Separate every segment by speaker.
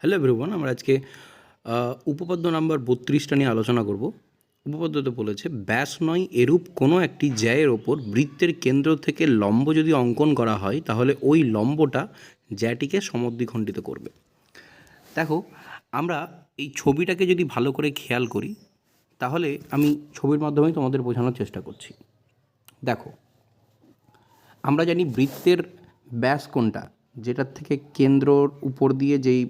Speaker 1: Hello everyone, আমরা আজকে উপপাদ্য নাম্বার 32টা নিয়ে আলোচনা করব। উপপাদ্যতে বলেছে ব্যাস নয় এরূপ কোনো একটি জ্যায়ের ওপর বৃত্তের কেন্দ্র থেকে লম্ব যদি অঙ্কন করা হয় তাহলে ওই লম্বটা জ্যাটিকে সমদ্বিখণ্ডিত করবে। দেখো, আমরা এই ছবিটাকে যদি ভালো করে খেয়াল করি তাহলে আমি ছবির মাধ্যমেই তোমাদের বোঝানোর চেষ্টা করছি। দেখো, আমরা জানি বৃত্তের ব্যাস কোনটা, যেটার থেকে কেন্দ্রর উপর দিয়ে যেই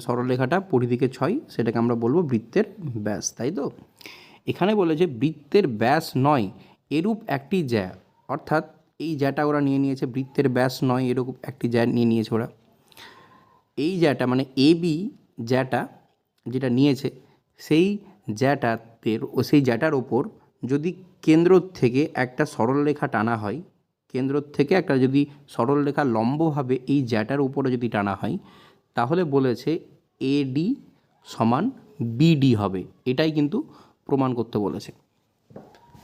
Speaker 1: সরলরেখাটা পরিধিকে 6 সেটাকে আমরা বলবো বৃত্তের ব্যাস, তাই তো? এখানে বলেছে বৃত্তের ব্যাস নয় এরূপ একটি জ্যা, অর্থাৎ এই জ্যাটা ওরা নিয়ে নিয়েছে, বৃত্তের ব্যাস নয় এরূপ একটি জ্যা নিয়ে নিয়েছে ওরা। এই জ্যাটা মানে এ বি জ্যাটা যেটা নিয়েছে সেই সেই জ্যাটার ওপর যদি কেন্দ্র থেকে একটা সরলরেখা টানা হয়, কেন্দ্র থেকে একটা যদি সরলরেখা লম্বভাবে এই জ্যাটার উপরে যদি টানা হয় তাহলে বলেছে এডি সমান বিডি হবে। এটাই কিন্তু প্রমাণ করতে বলেছে।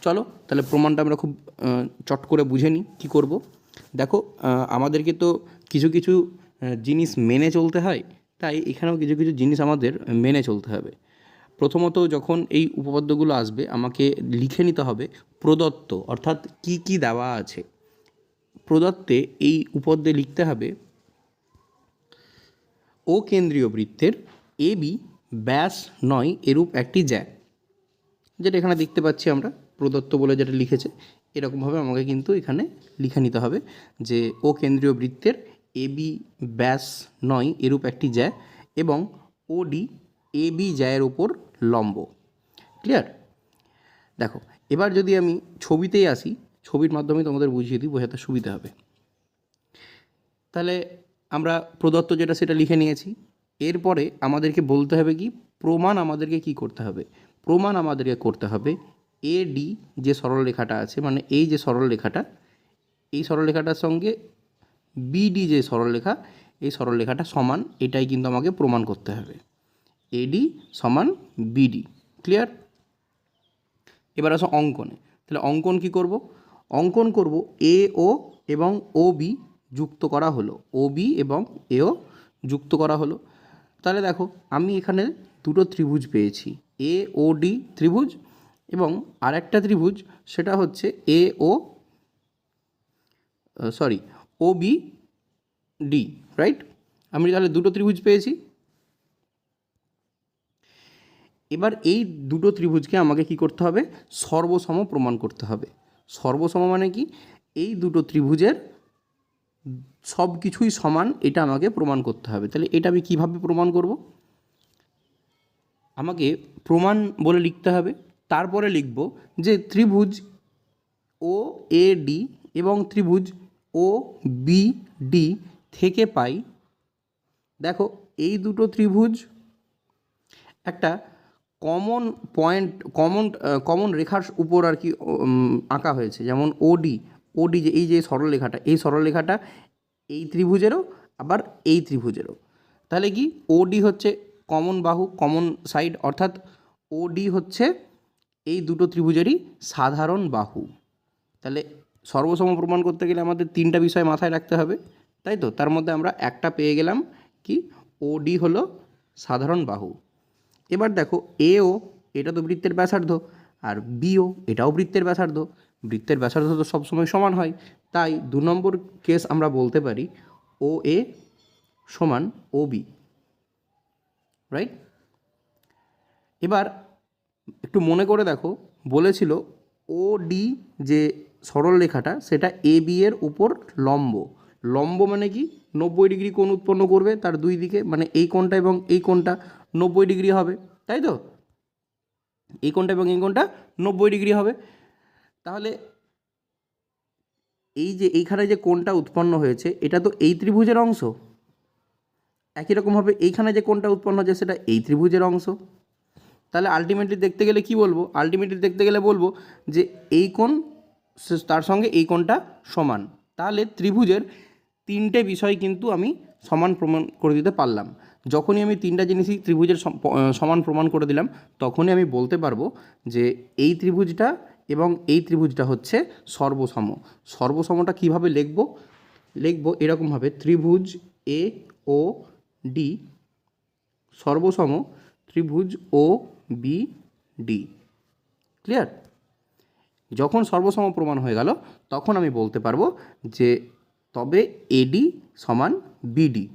Speaker 1: চলো তাহলে প্রমাণটা আমরা খুব চট করে বুঝে নিই কী করব। দেখো, আমাদেরকে তো কিছু কিছু জিনিস মেনে চলতে হয়, তাই এখানেও কিছু কিছু জিনিস আমাদের মেনে চলতে হবে। প্রথমত, যখন এই উপপাদ্যগুলো আসবে আমাকে লিখে নিতে হবে প্রদত্ত, অর্থাৎ কি কি দেওয়া আছে। প্রদত্তে এই উপপাদ্যে লিখতে হবে ও কেন্দ্রীয় বৃত্তের এ বি ব্যাস নয় এরূপ একটি জ্যা, যেটা এখানে দেখতে পাচ্ছি আমরা প্রদত্ত বলে যেটা লিখেছে, এরকমভাবে আমাকে কিন্তু এখানে লিখে নিতে হবে যে ও কেন্দ্রীয় বৃত্তের এ বি ব্যাস নয় এরূপ একটি জ্যা এবং ও ডি এ বি জ্যায়ের ওপর লম্ব। ক্লিয়ার? দেখো, এবার যদি আমি ছবিতেই আসি, ছবির মাধ্যমে তোমাদের বুঝিয়ে দিই, বোঝাতে সুবিধা হবে। তাহলে আমরা প্রদত্ত যেটা সেটা লিখে নিয়েছি। এরপরে আমাদেরকে বলতে হবে কি, প্রমাণ আমাদেরকে কি করতে হবে? প্রমাণ আমাদেরকে করতে হবে এডি যে সরলরেখাটা আছে, মানে এই যে সরলরেখাটা, এই সরলরেখাটার সঙ্গে বিডি যে সরলরেখা, এই সরলরেখাটা সমান, এটাই কিন্তু আমাকে প্রমাণ করতে হবে। এডি সমান বিডি। ক্লিয়ার? এবার আসো অঙ্কনে। তাহলে অঙ্কন কি করব? অঙ্কন করব এ ও এবং ও বি যুক্ত করা হলো, ও বি এবং এও যুক্ত করা হলো। তাহলে দেখো, আমি এখানে দুটো ত্রিভুজ পেয়েছি, এ ও ডি ত্রিভুজ এবং আরেকটা ত্রিভুজ, সেটা হচ্ছে এ ও ও বি ডি, রাইট? আমি তাহলে দুটো ত্রিভুজ পেয়েছি। এবার এই দুটো ত্রিভুজকে আমাকে কি করতে হবে? সর্বসম প্রমাণ করতে হবে। সর্বসম মানে কি? এই দুটো ত্রিভুজের সব কিছুই সমান, এটা আমাকে প্রমাণ করতে হবে। তাহলে এটা আমি কীভাবে প্রমাণ করব? আমাকে প্রমাণ বলে লিখতে হবে, তারপরে লিখব যে ত্রিভুজ ও এ ডি এবং ত্রিভুজ ও বি ডি থেকে পাই, দেখো এই দুটো ত্রিভুজ একটা কমন পয়েন্ট, কমন রেখার উপর আর কি আঁকা হয়েছে। যেমন ওডি যে এই যে সরলরেখাটা, এই সরলরেখাটা এই ত্রিভুজেরও আবার এই ত্রিভুজেরও। তাহলে কি, ওডি হচ্ছে কমন বাহু, কমন সাইড, অর্থাৎ ওডি হচ্ছে এই দুটো ত্রিভুজেরই সাধারণ বাহু। তাহলে সর্বসম প্রমাণ করতে গেলে আমাদের তিনটা বিষয় মাথায় রাখতে হবে, তাই তো? তার মধ্যে আমরা একটা পেয়ে গেলাম কি, ওডি হলো সাধারণ বাহু। এবার দেখো এও, এটা তো বৃত্তের ব্যাসার্ধ, আর বিও এটাও বৃত্তের ব্যাসার্ধ। বৃত্তের ব্যাসার্ধ তো সবসময় সমান হয়, তাই 2 নম্বর কেস আমরা বলতে পারি ও এ সমান ও বি, রাইট? এবার একটু মনে করে দেখো, বলেছিল ও ডি যে সরলরেখাটা সেটা এ বি এর উপর লম্ব। লম্ব মানে কি? 90 ডিগ্রি কোণ উৎপন্ন করবে তার দুই দিকে, মানে এই কোণটা এবং এই কোণটা 90 ডিগ্রি হবে, তাই তো? এই কোণটা এবং এই কোণটা 90 ডিগ্রি হবে। তাহলে এই যে এইখানে যে কোণটা উৎপন্ন হয়েছে এটা তো এই ত্রিভুজের অংশ, একই রকমভাবে এইখানে যে কোণটা উৎপন্ন হচ্ছে সেটা এই ত্রিভুজের অংশ। তাহলে আলটিমেটলি দেখতে গেলে কি বলবো? আলটিমেটলি দেখতে গেলে বলবো যে এই কোণ তার সঙ্গে এই কোণটা সমান। তাহলে ত্রিভুজের তিনটে বিষয় কিন্তু আমি সমান প্রমাণ করে দিতে পারলাম। যখনই আমি তিনটা জিনিসই ত্রিভুজের সমান প্রমাণ করে দিলাম, তখনই আমি বলতে পারবো যে এই ত্রিভুজটা এবং এই ত্রিভুজটা হচ্ছে সর্বসম। সর্বসমটা কীভাবে লিখব এরকমভাবে, ত্রিভুজ এ ও ডি সর্বসম ত্রিভুজ ও বি ডি। ক্লিয়ার? যখন সর্বসম প্রমাণ হয়ে গেল তখন আমি বলতে পারবো যে তবে এডি সমান বিডি।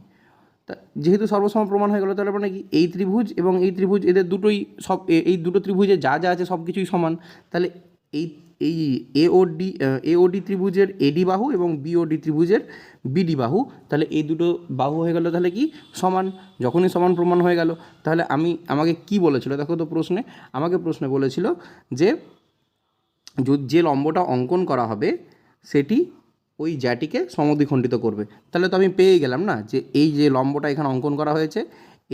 Speaker 1: তা যেহেতু সর্বসম প্রমাণ হয়ে গেল তাহলে মানে কি এই ত্রিভুজ এবং এই ত্রিভুজ এদের দুটোই সব এই দুটো ত্রিভুজে যা যা আছে সব কিছুই সমান। তাহলে এই এই এওডি ত্রিভুজের এডি বাহু এবং বিওডি ত্রিভুজের বিডি বাহু, তাহলে এই দুটো বাহু হয়ে গেল তাহলে কি সমান। যখনই সমান প্রমাণ হয়ে গেল তাহলে আমাকে কি বলেছিল দেখো তো প্রশ্নে বলেছিল যে যে লম্বটা অঙ্কন করা হবে সেটি ওই জ্যাটিকে সমদ্বিখণ্ডিত করবে। তাহলে তো আমি পেয়ে গেলাম না যে এই যে লম্বটা এখানে অঙ্কন করা হয়েছে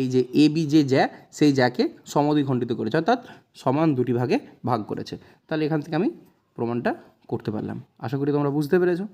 Speaker 1: এই যে এ বি যে জ্যা সেই জ্যাকে সমদ্বিখণ্ডিত করেছে, অর্থাৎ সমান দুটি ভাগে ভাগ করেছে। তাহলে এখান থেকে আমি প্রমাণটা করতে পারলাম। আশা করি তোমরা বুঝতে পেরেছো।